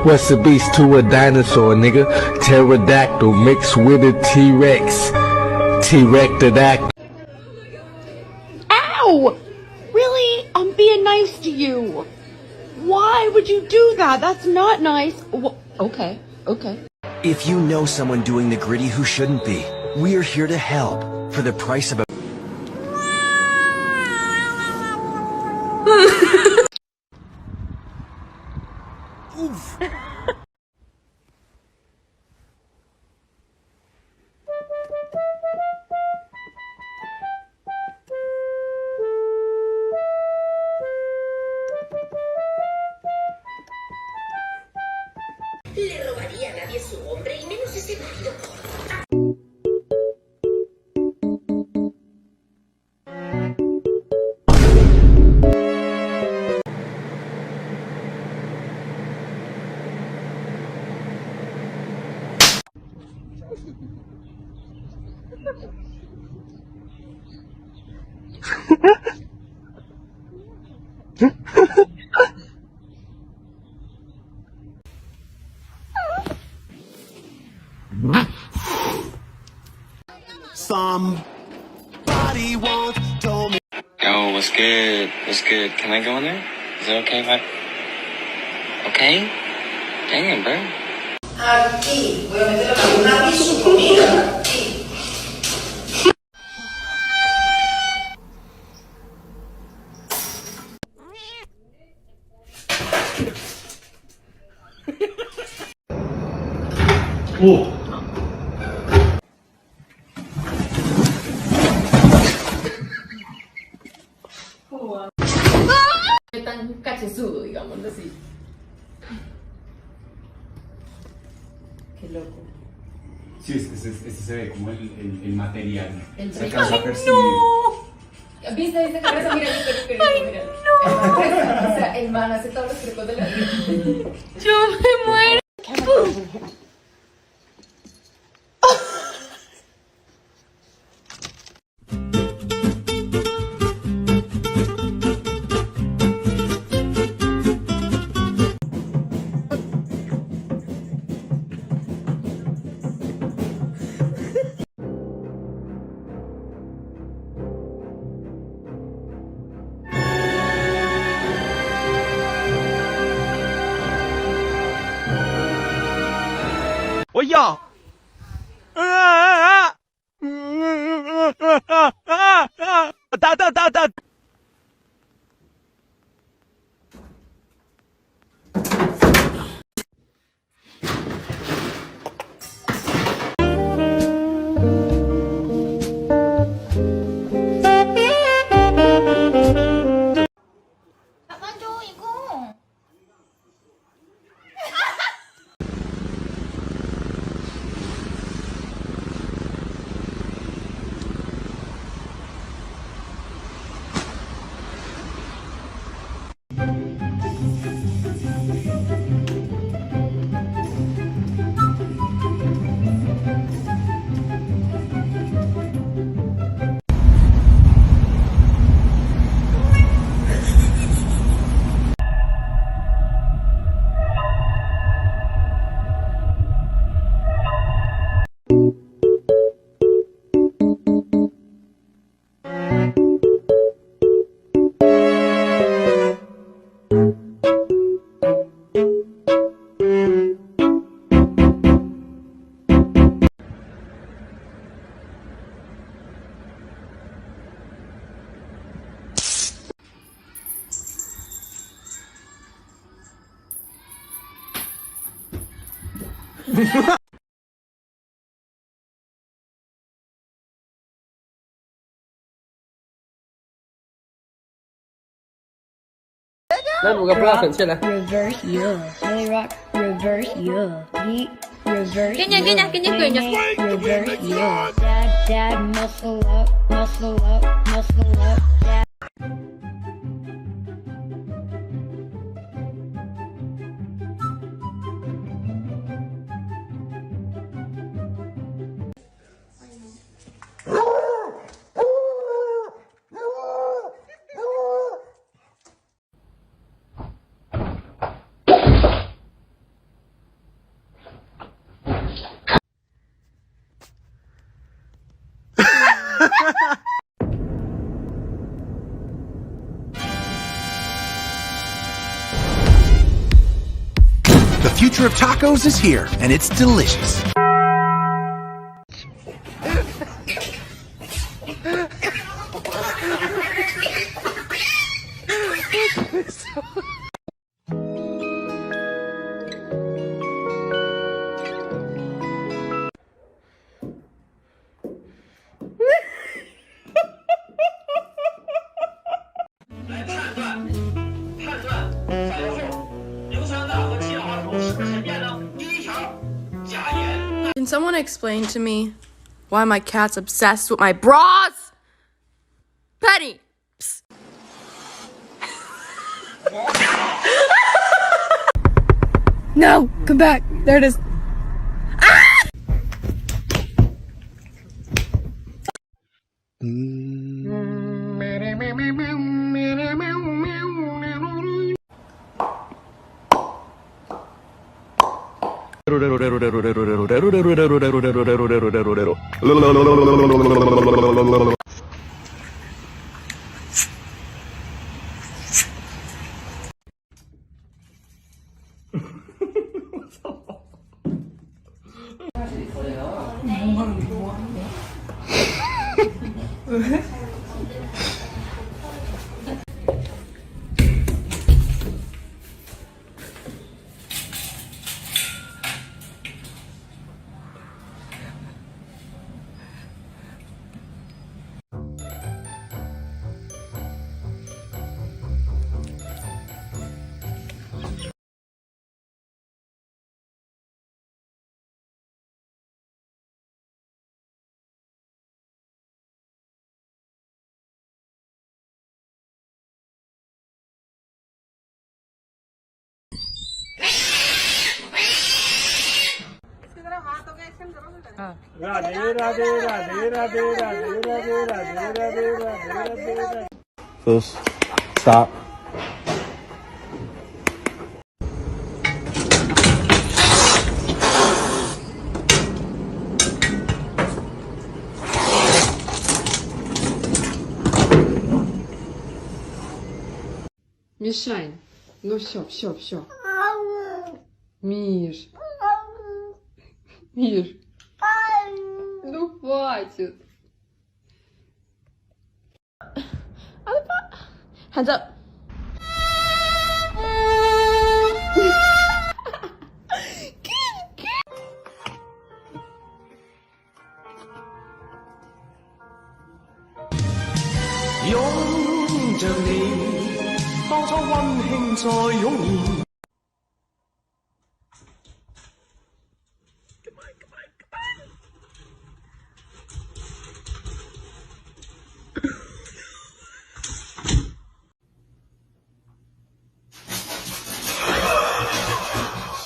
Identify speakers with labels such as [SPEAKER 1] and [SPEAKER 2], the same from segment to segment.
[SPEAKER 1] What's a beast to a dinosaur, nigga? Pterodactyl mixed with a T-Rex. T-Rectodactyl.
[SPEAKER 2] Ow! Really? I'm being nice to you. Why would you do that? That's not nice. Okay.
[SPEAKER 3] If you know someone doing the gritty who shouldn't be, we're here to help for the price of a... Oof.
[SPEAKER 4] Le robaría a nadie su hombre y menos ese marido gordo.
[SPEAKER 3] Somebody once told me.
[SPEAKER 5] Yo, what's good? What's good? Can I go in there? Is it okay if I... Okay? Damn, bro.
[SPEAKER 4] Aquí, voy a meter a una y su comida. Aquí.
[SPEAKER 6] Tan cachezudo, digámoslo así. Qué loco.
[SPEAKER 7] Sí, este se ve como el material. Se
[SPEAKER 6] ¡Ay,
[SPEAKER 7] alcanza a percibir.
[SPEAKER 6] no! ¿Viste qué pasa? Mira, mira. No. O sea, el man hace todos los trucos de la vida.
[SPEAKER 2] Yo me muero.
[SPEAKER 3] Oye.
[SPEAKER 6] 잡아줘, 이거.
[SPEAKER 8] Reverse, yeah. Really rock. Reverse, yeah. Yeet. Reverse,
[SPEAKER 6] Kenya,
[SPEAKER 8] Reverse, yeah. Dad, muscle up, muscle up, muscle up. Dad.
[SPEAKER 9] future of tacos is here, and it's delicious.
[SPEAKER 10] Can someone explain to me why my cat's obsessed with my bras? Penny! Psst. No! Come back! There it is.
[SPEAKER 1] First, stop.
[SPEAKER 11] Мишань, ну все. Миш. Миш. Ну хватит.
[SPEAKER 2] Hands up.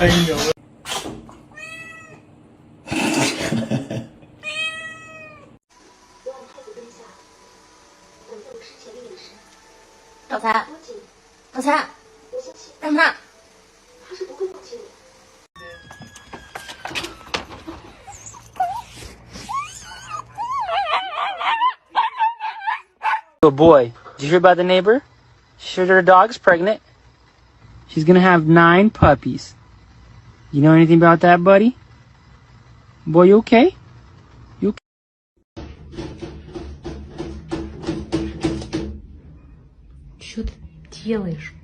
[SPEAKER 1] I know it.
[SPEAKER 8] 早餐，早餐，干嘛？
[SPEAKER 12] Oh boy, did you hear about the neighbor? She heard her dog's pregnant. She's gonna have 9 puppies. You know anything about that, buddy? Boy, you okay? You okay?
[SPEAKER 8] Что ты делаешь?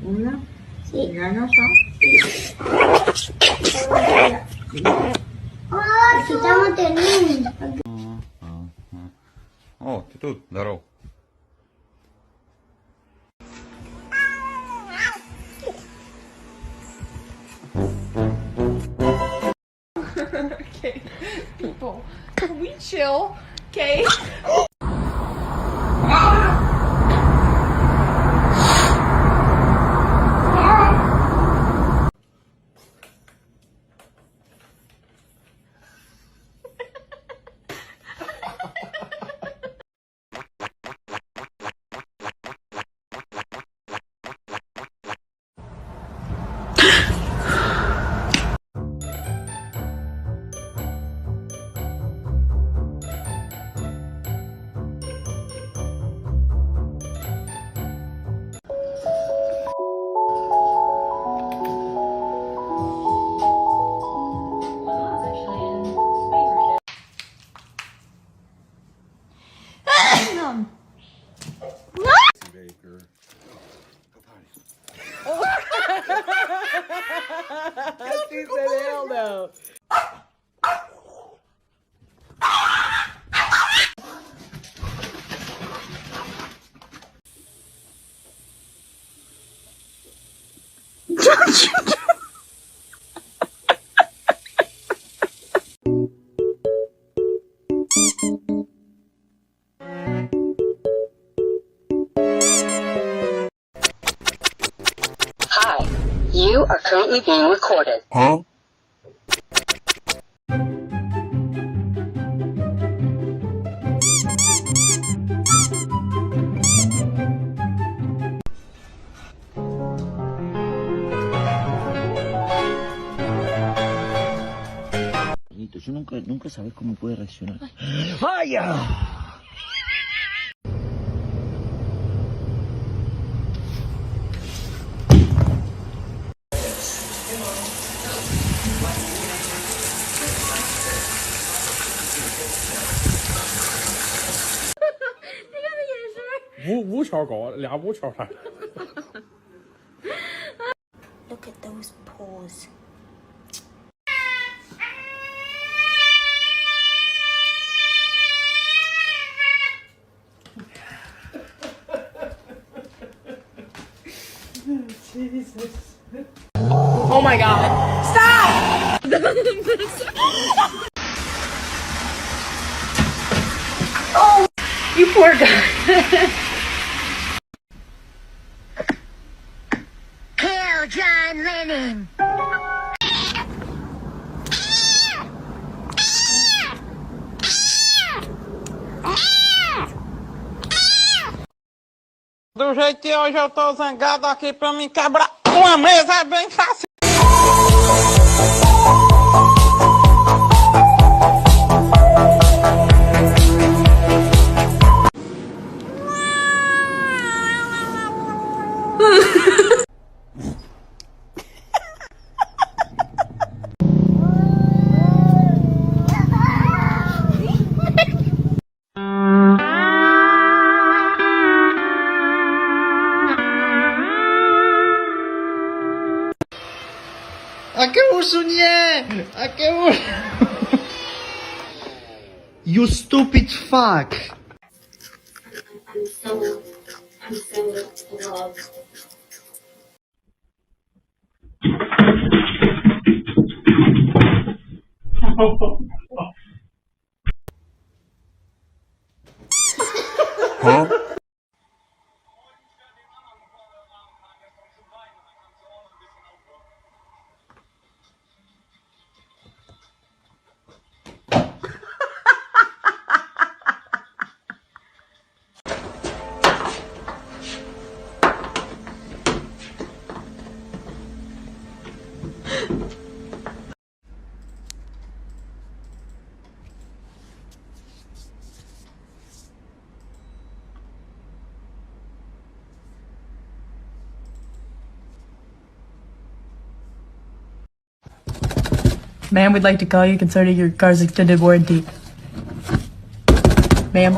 [SPEAKER 13] Una, sí, ganas Aquí teniendo.
[SPEAKER 14] О, ты тут, здоров.
[SPEAKER 10] Okay, people, can we chill? Okay.
[SPEAKER 14] Hi, you are currently being recorded.
[SPEAKER 9] Huh?
[SPEAKER 3] Yo nunca sabes cómo puede reaccionar. ¡Vaya!
[SPEAKER 15] 五桥高，2五桥台。
[SPEAKER 13] Look at those paws.
[SPEAKER 2] Jesus. Oh my god. Stop! Oh, you poor guy.
[SPEAKER 13] Kill John Lennon.
[SPEAKER 16] Do jeito que hoje eu tô zangado aqui pra me quebrar uma mesa é bem fácil.
[SPEAKER 17] You stupid fuck!
[SPEAKER 13] I'm so in love.
[SPEAKER 9] Huh?
[SPEAKER 18] Ma'am, we'd like to call you concerning your car's extended warranty. Ma'am?